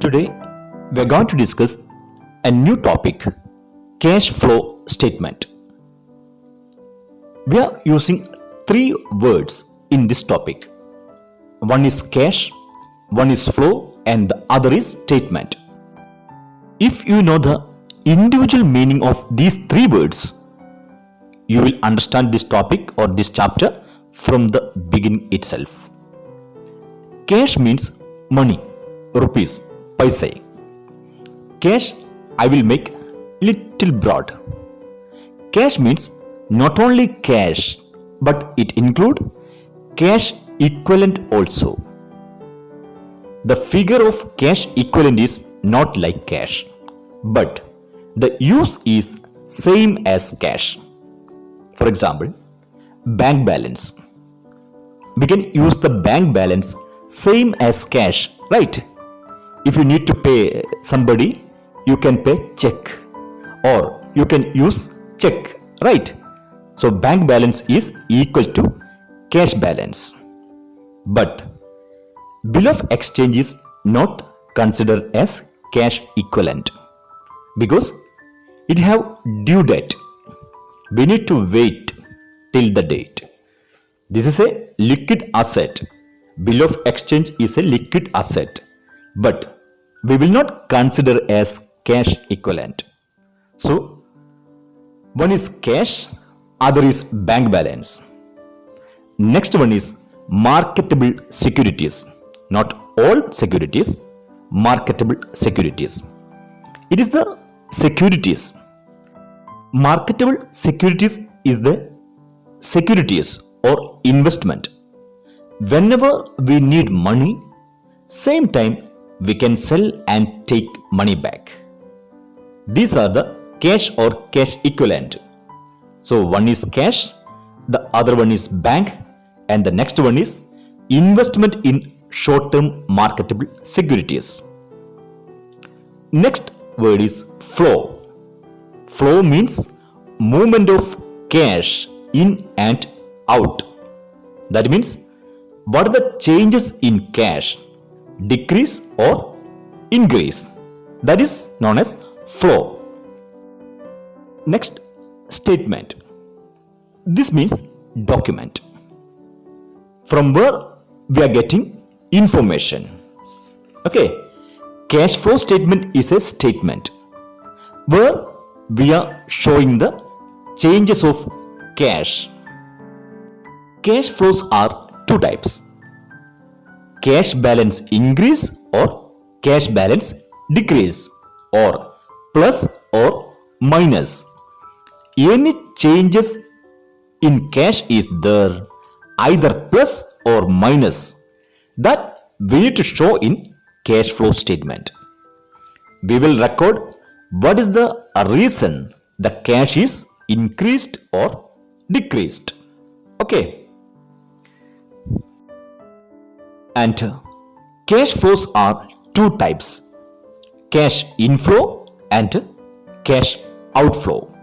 Today we are going to discuss a new topic, cash flow statement. We are using three words in this topic. One is cash, one is flow, and the other is statement. If you know the individual meaning of these three words, you will understand this topic or this chapter from the beginning itself. Cash means money, rupees, paise. Cash I will make little broad. Cash means not only cash, but it include cash equivalent also. The figure of cash equivalent is not like cash, but the use is same as cash. For example, bank balance. We can use the bank balance same as cash, right? If you need to pay somebody, you can pay check or you can use check, right? So bank balance is equal to cash balance. But bill of exchange is not considered as cash equivalent because it have due date. We need to wait till the date. This is a liquid asset. Bill of exchange is a liquid asset, but we will not consider as cash equivalent. So one is cash, other is bank balance. Next one is marketable securities. Not all securities, marketable securities. It is the securities. Marketable securities is the securities or investment. Whenever we need money, same time we can sell and take money back. These are the cash or cash equivalent. So one is cash, the other one is bank, and the next one is investment in short-term marketable securities. Next word is flow. Flow means movement of cash in and out. That means what are the changes in cash, decrease or increase. That is known as flow. Next, statement. This means document. From where we are getting information. Okay, cash flow statement is a statement where we are showing the changes of cash. Cash flows are two types: cash balance increase or cash balance decrease, or plus or minus. Any changes in cash is there, either plus or minus, that we need to show in cash flow statement. We will record what is the reason the cash is increased or decreased. Okay. And cash flows are two types: cash inflow and cash outflow.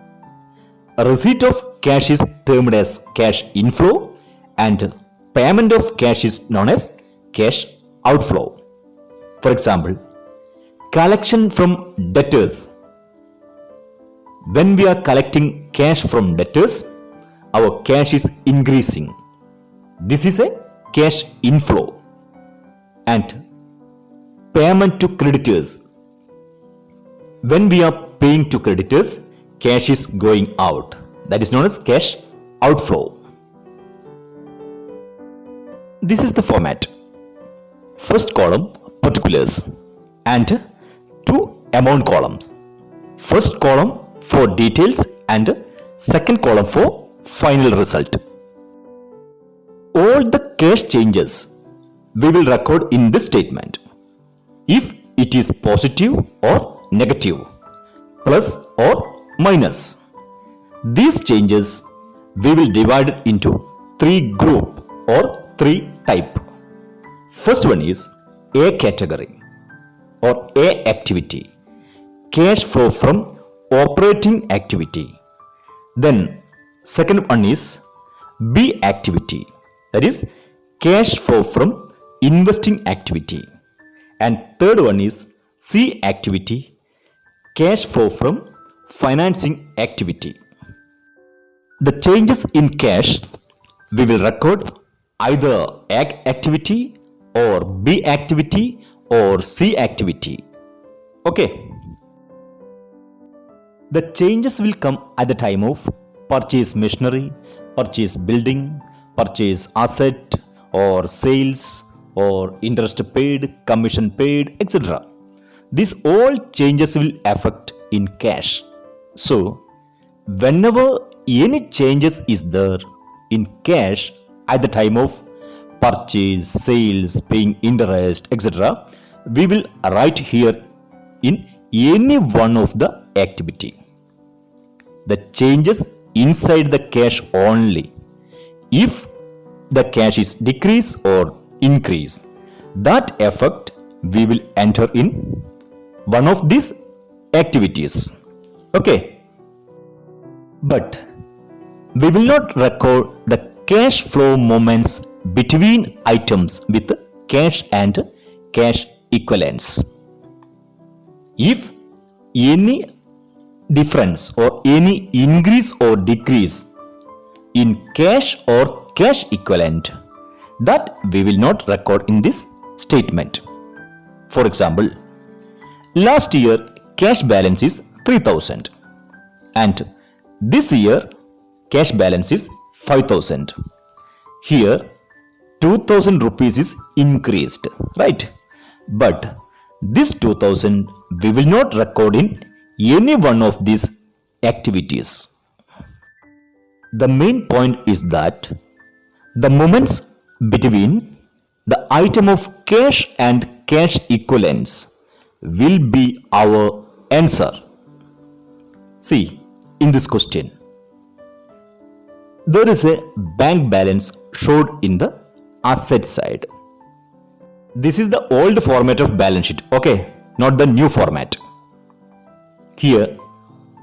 A receipt of cash is termed as cash inflow and payment of cash is known as cash outflow. For example, collection from debtors. When we are collecting cash from debtors, our cash is increasing. This is a cash inflow. And payment to creditors. When we are paying to creditors, cash is going out. That is known as cash outflow. This is the format. First column, particulars, and two amount columns. First column for details and second column for final result. All the cash changes we will record in this statement. If it is positive or negative, plus or minus. These changes we will divide into three group or three type. First one is A category or A activity, cash flow from operating activity. Then second one is B activity, that is cash flow from investing activity. And third one is C activity, cash flow from financing activity. The changes in cash we will record either A activity or B activity or C activity. Okay. The changes will come at the time of purchase machinery, purchase building, purchase asset or sales or interest paid, commission paid, etc. These all changes will affect in cash. So, whenever any changes is there in cash at the time of purchase, sales, paying interest, etc., we will write here in any one of the activity. The changes inside the cash only. If the cash is decrease or increase, that effect we will enter in one of these activities. Okay. But we will not record the cash flow movements between items with cash and cash equivalents. If any difference or any increase or decrease in cash or cash equivalent, that we will not record in this statement. For example, last year cash balance is 3000 and this year cash balance is 5000. Here 2000 rupees is increased, right? But this 2000 we will not record in any one of these activities. The main point is that the movements between the item of cash and cash equivalents will be our answer. See, in this question, there is a bank balance showed in the asset side. This is the old format of balance sheet, okay, not the new format. Here,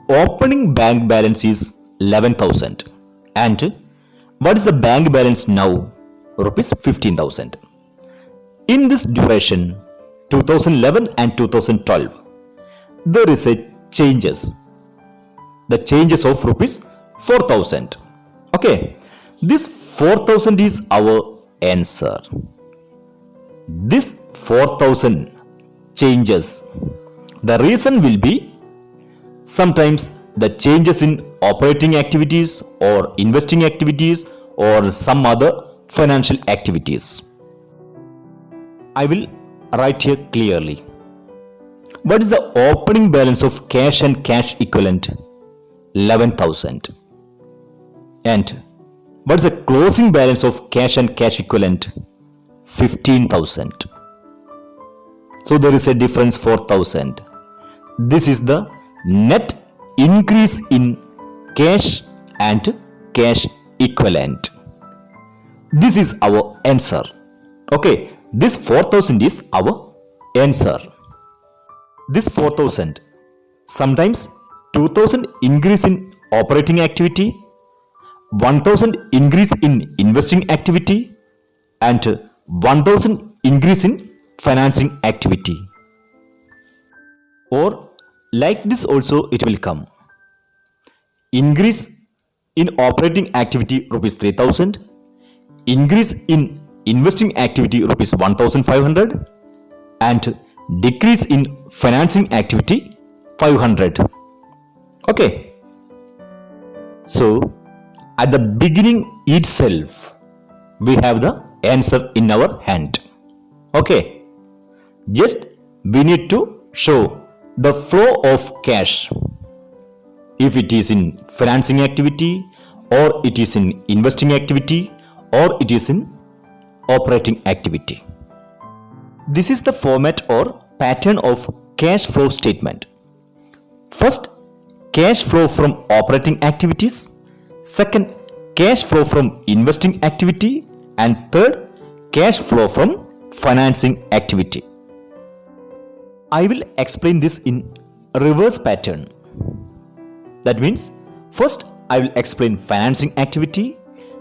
opening bank balance is 11,000 and what is the bank balance now? Rupees 15,000. In this duration, 2011 and 2012, there is a changes. The changes of rupees 4,000. Okay, this 4,000 is our answer. This 4,000 changes. The reason will be sometimes the changes in operating activities or investing activities or some other financial activities. I will write here clearly. What is the opening balance of cash and cash equivalent? 11,000. And what is the closing balance of cash and cash equivalent? 15,000. So there is a difference 4,000. This is the net increase in cash and cash equivalent. This is our answer. Okay, this 4,000 is our answer. This 4,000, sometimes 2,000 increase in operating activity, 1,000 increase in investing activity and 1,000 increase in financing activity. Or like this also it will come. Increase in operating activity rupees 3,000, increase in investing activity rupees 1,500 and decrease in financing activity 500. Okay. So at the beginning itself we have the answer in our hand. Okay. Just we need to show the flow of cash. If it is in financing activity or it is in investing activity or it is in operating activity. This is the format or pattern of cash flow statement. First, cash flow from operating activities. Second, cash flow from investing activity. And third, cash flow from financing activity. I will explain this in reverse pattern. That means, first I will explain financing activity,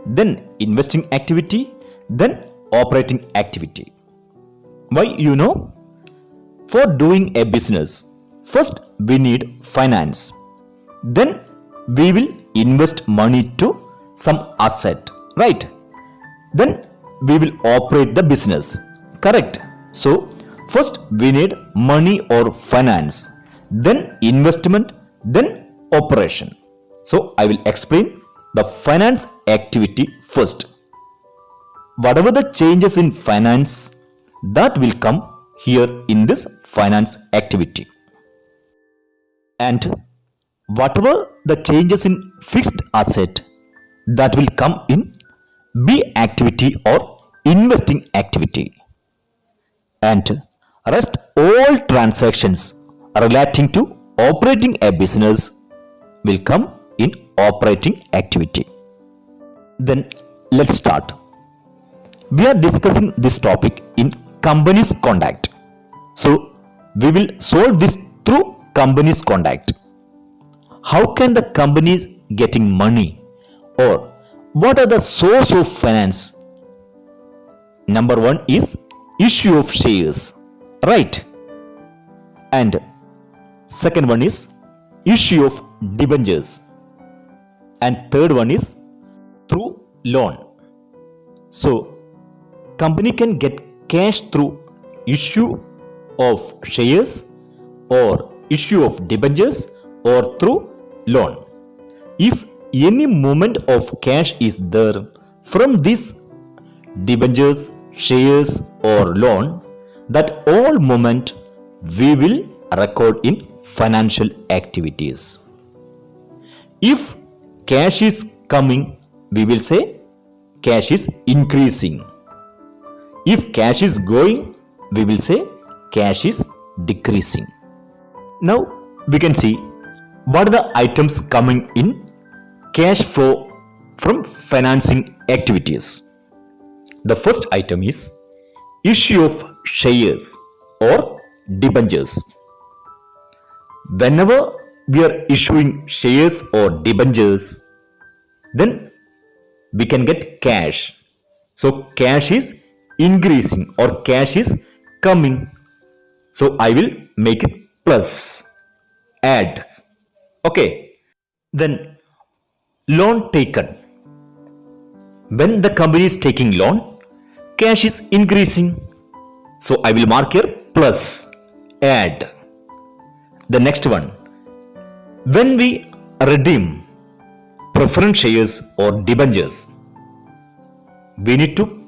then investing activity, then operating activity. Why? You know, For doing a business, first we need finance. Then we will invest money to some asset, right? Then we will operate the business, correct? So first we need money or finance, then investment, then operation. So I will explain the finance activity first. Whatever the changes in finance, that will come here in this finance activity. And whatever the changes in fixed asset, that will come in B activity or investing activity. And rest all transactions relating to operating a business will come in operating activity. Then let's start. We are discussing this topic in company's conduct. So we will solve this through company's conduct. How can the company getting money, or what are the source of finance? Number one is issue of shares, right? And second one is issue of debentures, and third one is through loan. So company can get cash through issue of shares or issue of debentures or through loan. If any movement of cash is there from these debentures, shares or loan, that all movement we will record in financial activities. If cash is coming, we will say cash is increasing. If cash is going, we will say cash is decreasing. Now we can see what are the items coming in cash flow from financing activities. The first item is issue of shares or debentures. Whenever we are issuing shares or debentures, then we can get cash. So cash is increasing or cash is coming. So I will make it plus, add. Okay. Then loan taken. When the company is taking loan, cash is increasing. So I will mark here plus, add. The next one, when we redeem preference shares or debentures, we need to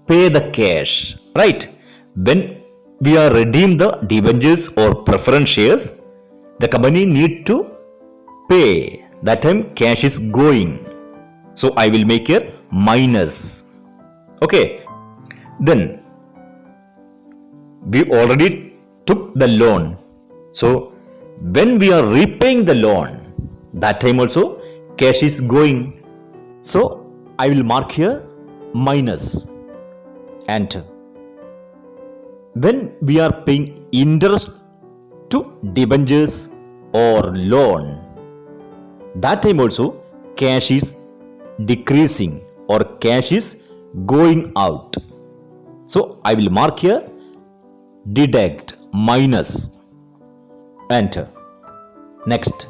pay the cash, right? When we are redeem the debentures or preference shares, the company need to pay. That time cash is going. So I will make here minus. Okay. Then we already took the loan. So when we are repaying the loan, that time also cash is going. So I will mark here minus. And when we are paying interest to debentures or loan, that time also cash is decreasing or cash is going out. So I will mark here deduct minus. Enter. Next,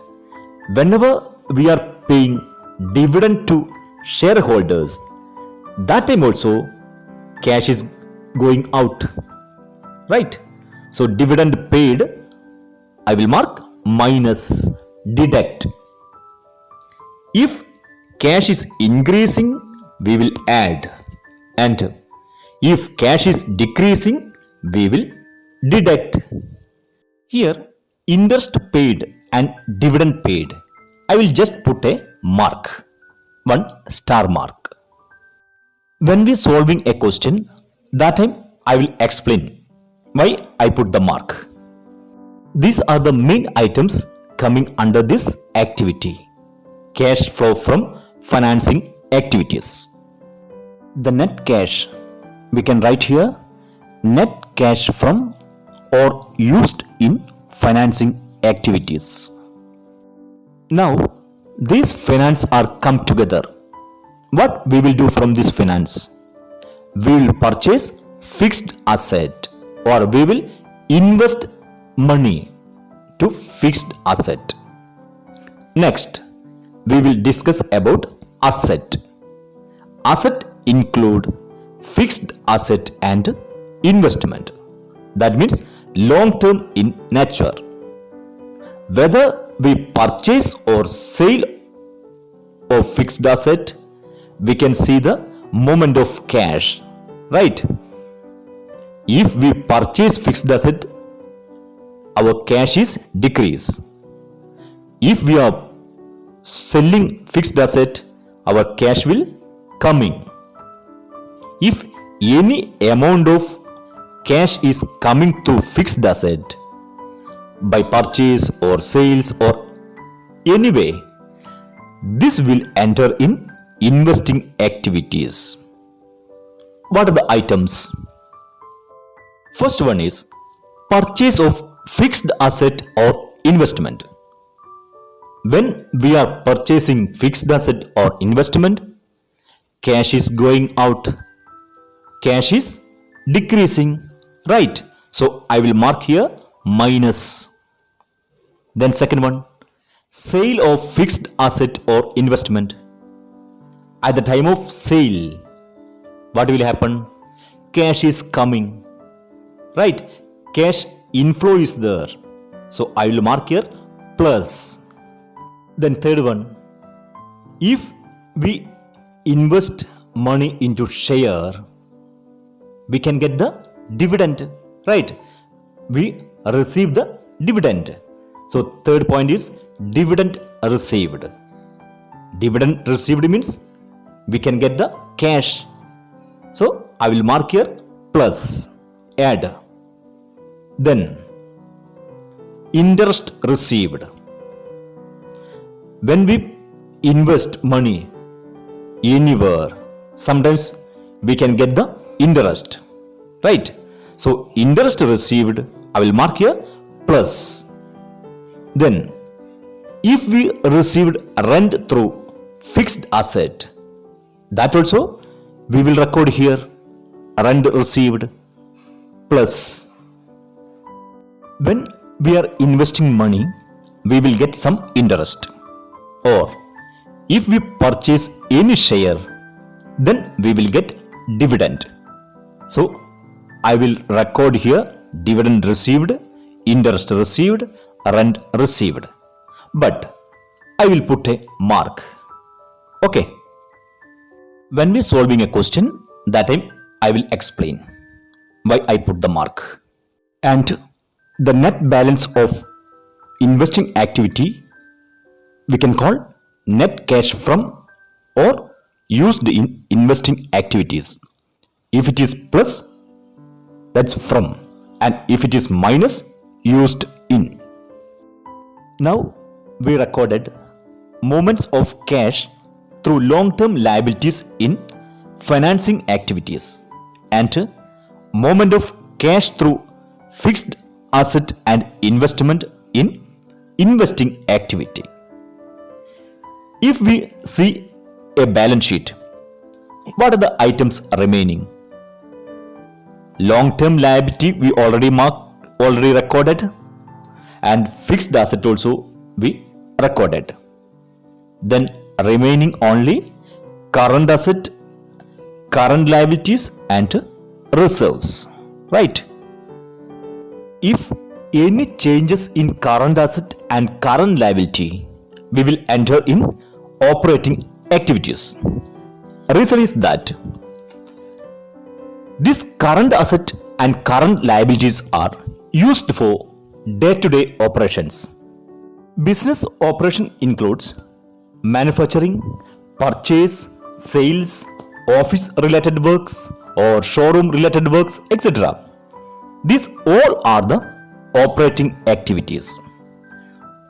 whenever we are paying dividend to shareholders, that time also cash is going out, right? So dividend paid, I will mark minus, deduct. If cash is increasing, we will add. Enter. If cash is decreasing, we will deduct. Here interest paid and dividend paid, I will just put a mark, one star mark. When we solving a question, that time I will explain why I put the mark. These are the main items coming under this activity, cash flow from financing activities. The net cash, we can write here net cash from or used in financing activities. Now these finance are come together. What we will do from this finance? We will purchase fixed asset or we will invest money to fixed asset. Next, we will discuss about asset. Asset include fixed asset and investment. That means long term in nature. Whether we purchase or sale of fixed asset, we can see the movement of cash, right? If we purchase fixed asset, our cash is decrease. If we are selling fixed asset, our cash will coming. If any amount of cash is coming through fixed asset by purchase or sales or any way, this will enter in investing activities. What are the items? First one is purchase of fixed asset or investment. When we are purchasing fixed asset or investment, cash is going out, cash is decreasing, right? So I will mark here minus. Then second one, sale of fixed asset or investment. At the time of sale, what will happen? Cash is coming, right? Cash inflow is there. So I will mark here plus. Then third one, if we invest money into share, we can get the dividend, right? We receive the dividend. So third point is dividend received. Dividend received means we can get the cash. So I will mark here plus, add. Then interest received. When we invest money anywhere, sometimes we can get the interest, right? So interest received, I will mark here plus. Then if we received rent through fixed asset, that also we will record here rent received plus. When we are investing money, we will get some interest. Or if we purchase any share, then we will get dividend. So I will record here dividend received, interest received, rent received. But I will put a mark. Okay. When we are solving a question, that time I will explain why I put the mark. And the net balance of investing activity we can call net cash from or used in investing activities. If it is plus, that's from, and if it is minus, used in. Now we recorded movements of cash through long-term liabilities in financing activities and movement of cash through fixed asset and investment in investing activity. If we see a balance sheet, what are the items remaining? Long-term liability we already recorded, and fixed asset also we recorded. Then remaining only current asset, current liabilities and reserves, right? If any changes in current asset and current liability, we will enter in operating activities. Reason is that this current asset and current liabilities are used for day-to-day operations. Business operation includes manufacturing, purchase, sales, office-related works or showroom-related works, etc. These all are the operating activities.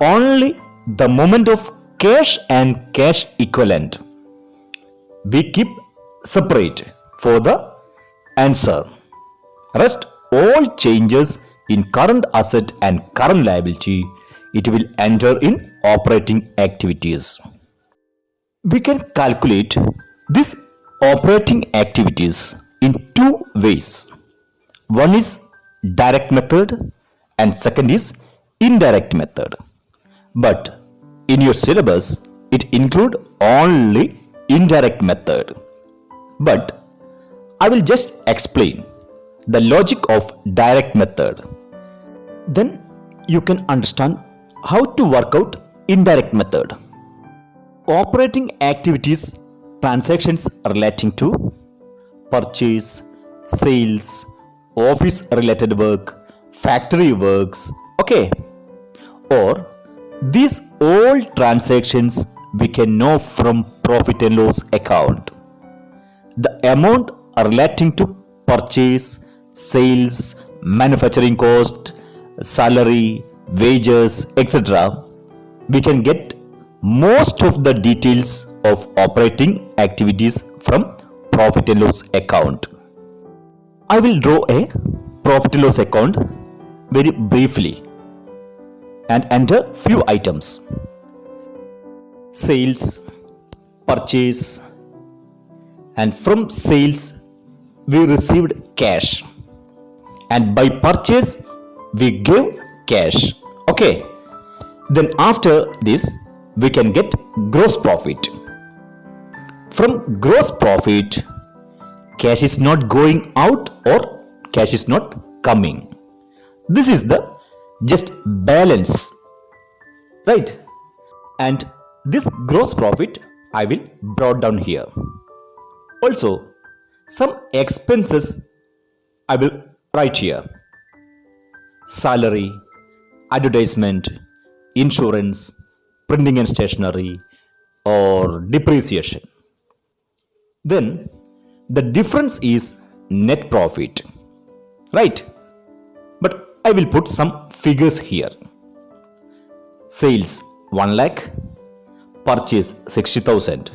Only the moment of cash and cash equivalent we keep separate for the answer. Rest all changes in current asset and current liability, it will enter in operating activities. We can calculate these operating activities in two ways. One is direct method and second is indirect method. But in your syllabus, it include only indirect method. But I will just explain the logic of direct method. Then you can understand how to work out indirect method. Operating activities, transactions relating to purchase, sales, office related work, factory works, okay? Or these all transactions we can know from profit and loss account. The amount relating to purchase, sales, manufacturing cost, salary, wages, etc. We can get most of the details of operating activities from profit and loss account. I will draw a profit and loss account very briefly and enter few items. Sales, purchase, and from sales we received cash, and by purchase we gave cash. Okay, then after this we can get gross profit. From gross profit, cash is not going out or cash is not coming. This is the just balance, right? And this gross profit I will brought down here. Also, some expenses I will write here. Salary, advertisement, insurance, printing and stationery, or depreciation. Then the difference is net profit, right? But I will put some figures here. Sales 1 lakh, purchase 60,000.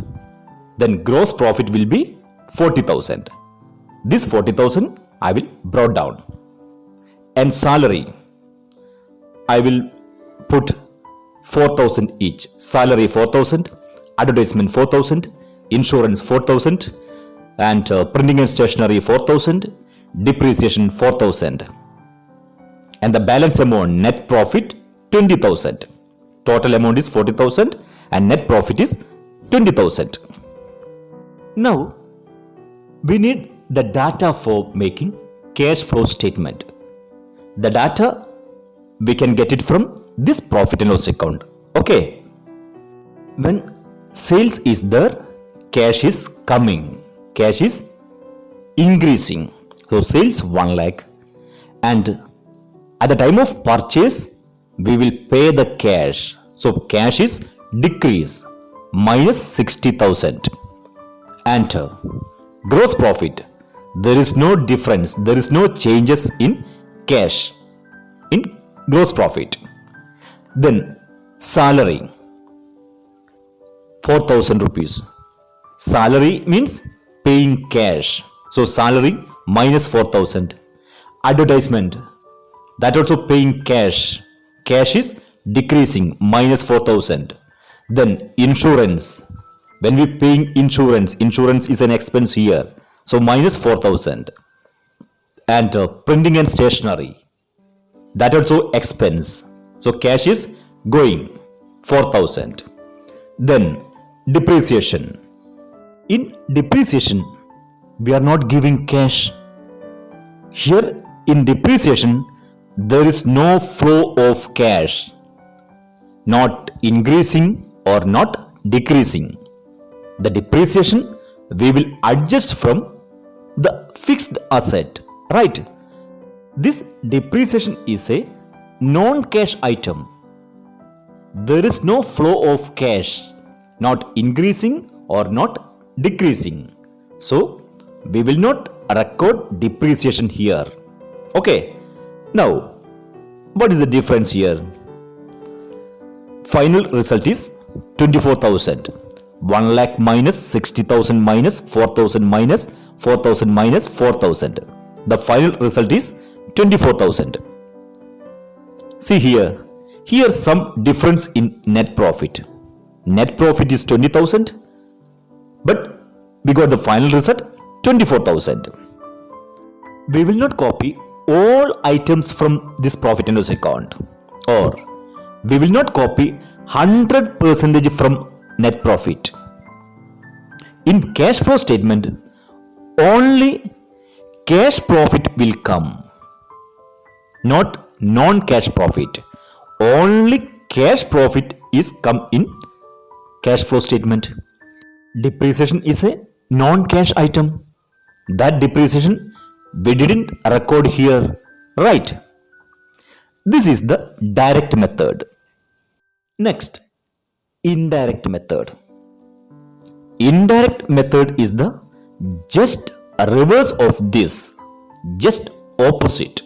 Then gross profit will be 40,000. This 40,000 I will brought down. And salary I will put 4,000 each. Salary 4,000, advertisement 4,000, insurance 4,000, and printing and stationery 4,000, depreciation 4,000. And the balance amount net profit 20,000. Total amount is 40,000 and net profit is 20,000. Now we need the data for making cash flow statement. The data we can get it from this profit and loss account. Okay, when sales is there, cash is coming, cash is increasing. So sales 1 lakh, and at the time of purchase we will pay the cash. So cash is decrease minus 60,000. And gross profit, there is no difference, there is no changes in cash in gross profit. Then salary 4,000 rupees. Salary means paying cash, so salary minus 4,000. Advertisement, that also paying cash, cash is decreasing minus 4,000. Then insurance, when we paying insurance, insurance is an expense here, so minus 4,000. And printing and stationery, that also expense, so cash is going 4,000. Then depreciation, in depreciation we are not giving cash. Here in depreciation there is no flow of cash, not increasing or not decreasing. The depreciation we will adjust from the fixed asset, right? This depreciation is a non-cash item. There is no flow of cash, not increasing or not decreasing. So we will not record depreciation here. Okay, now what is the difference here? Final result is 24,000. 1 lakh minus 60,000 minus 4,000 minus 4,000 minus 4,000. The final result is 24,000. See here, here some difference in net profit. Net profit is 20,000, but we got the final result 24,000. We will not copy all items from this profit and loss account, or we will not copy 100% from net profit. In cash flow statement, only cash profit will come, not non-cash profit. Only cash profit is come in cash flow statement. Depreciation is a non-cash item. That depreciation we didn't record here, right? This is the direct method. Next, indirect method. Indirect method is the just reverse of this, just opposite.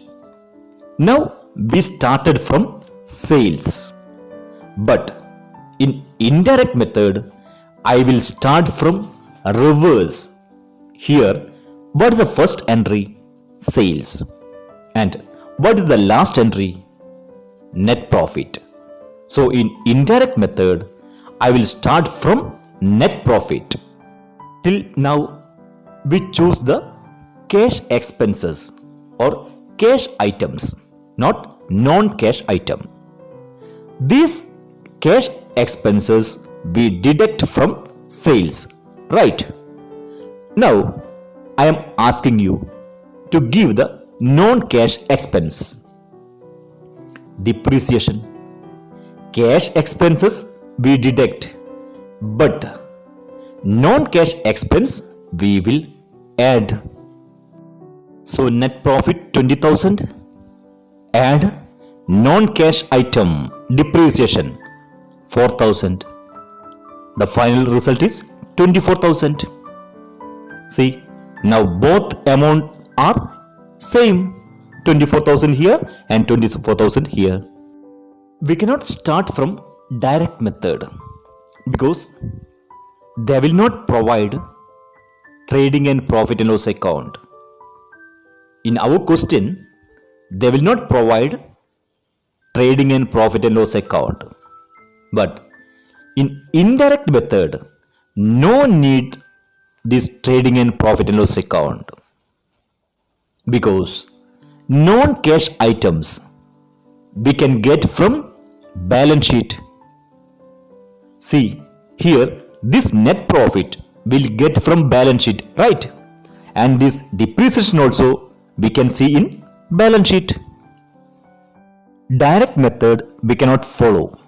Now we started from sales, but in indirect method I will start from reverse. Here, what is the first entry? Sales. And what is the last entry? Net profit. So in indirect method, I will start from net profit. Till now, we choose the cash expenses or cash items, not non-cash item. These cash expenses we deduct from sales, right? Now, I am asking you to give the non-cash expense. Depreciation. Cash expenses we deduct, but non-cash expense we will add. So net profit 20,000, add non-cash item depreciation 4,000. The final result is 24,000. See, now both amount are same, 24,000 here and 24,000 here. We cannot start from direct method because they will not provide trading and profit and loss account. In our question, they will not provide trading and profit and loss account. But in indirect method, no need this trading and profit and loss account, because non-cash items we can get from balance sheet. See, here this net profit will get from balance sheet, right? And this depreciation also we can see in balance sheet. Direct method we cannot follow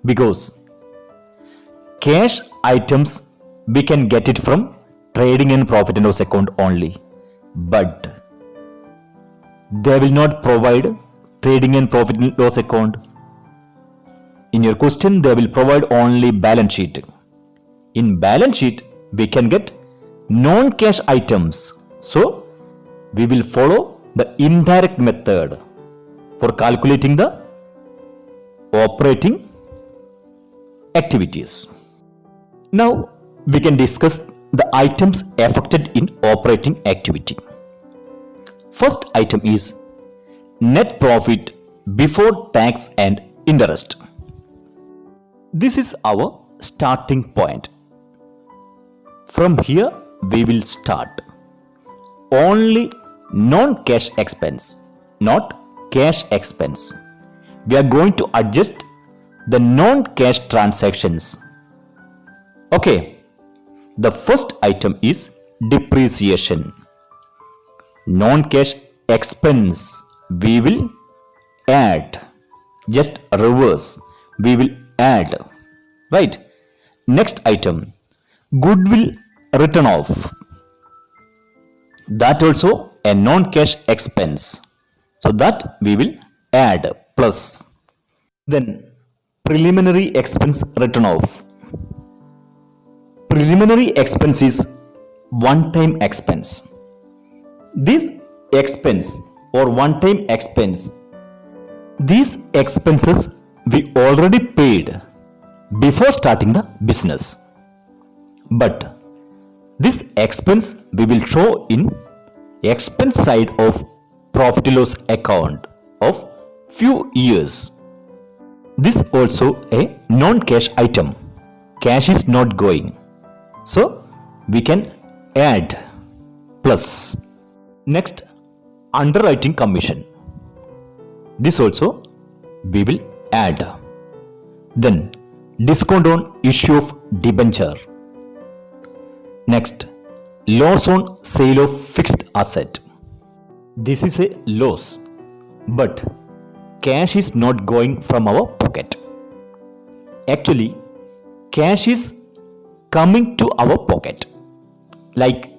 because cash items we can get it from trading and profit and loss account only, but they will not provide trading and profit and loss account. In your question, they will provide only balance sheet. In balance sheet, we can get non-cash items. So, we will follow the indirect method for calculating the operating activities. Now, we can discuss the items affected in operating activity. First item is net profit before tax and interest. This is our starting point. From here we will start. Only non-cash expense, not cash expense. We are going to adjust the non-cash transactions. Okay. The first item is depreciation. Non-cash expense we will add. Just reverse. We will add. Right. Next item, goodwill written off. That also a non-cash expense. So that we will add plus. Then preliminary expense written off. Preliminary expense is one-time expense. This expense or one-time expense, these expenses we already paid before starting the business. But this expense we will show in expense side of profit and loss account of few years. This also a non-cash item. Cash is not going. So we can add plus. Next, underwriting commission. This also we will add. Then discount on issue of debenture. Next, loss on sale of fixed asset. This is a loss, but cash is not going from our pocket. Actually, cash is coming to our pocket. Like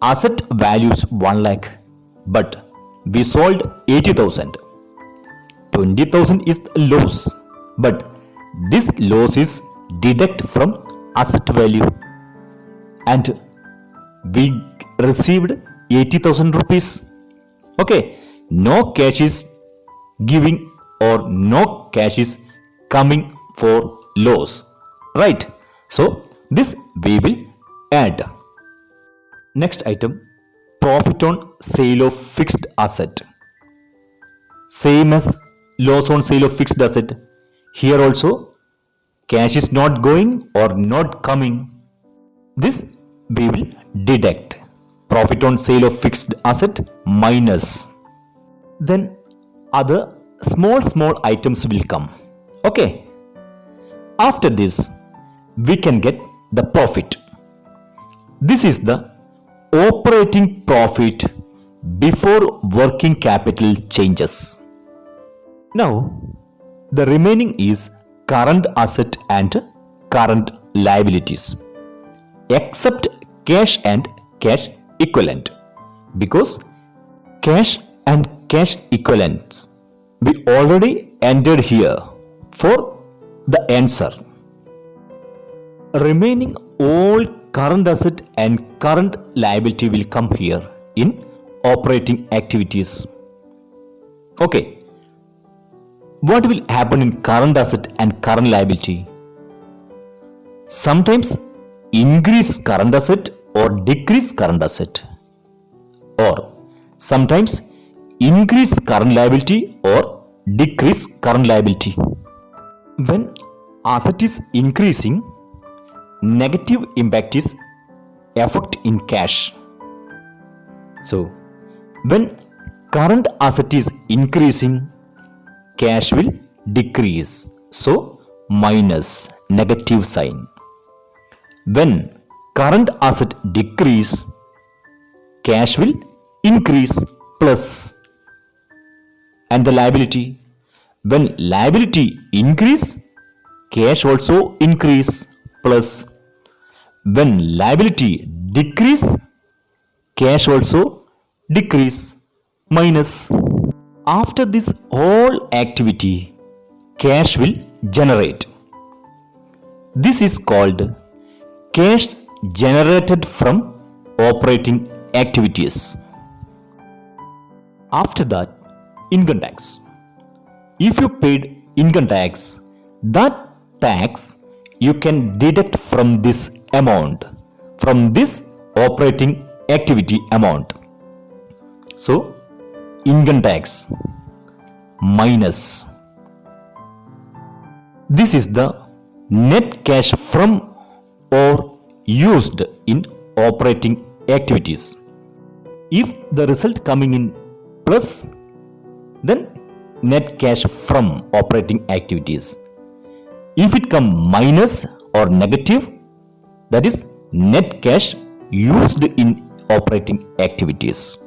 asset values 1 lakh, but we sold 80,000. 20,000 is loss, but this loss is deduct from asset value, and we received 80,000 rupees. Okay, no cash is giving or no cash is coming for loss, right? So this we will add. Next item, profit on sale of fixed asset. Same as loss on sale of fixed asset. Here also cash is not going or not coming. This we will deduct. Profit on sale of fixed asset minus. Then other small items will come. Okay. After this, we can get the profit. This is the operating profit before working capital changes. Now, the remaining is current asset and current liabilities, except cash and cash equivalent, because cash and cash equivalents we already entered here for the answer. Remaining all current asset and current liability will come here in operating activities. Okay, what will happen in current asset and current liability? Sometimes increase current asset or decrease current asset, or sometimes increase current liability or decrease current liability. When asset is increasing, negative impact is effect in cash. So when current asset is increasing, cash will decrease, so minus, negative sign. When current asset decrease, cash will increase, plus. And the liability, when liability increase, cash also increase, plus. When liability decrease, cash also decrease, minus. After this whole activity, cash will generate. This is called cash generated from operating activities. After that, income tax. If you paid income tax, that tax you can deduct from this amount, from this operating activity amount. So, income tax minus. This is the net cash from or used in operating activities. If the result coming in plus, then net cash from operating activities. If it come minus or negative, that is net cash used in operating activities.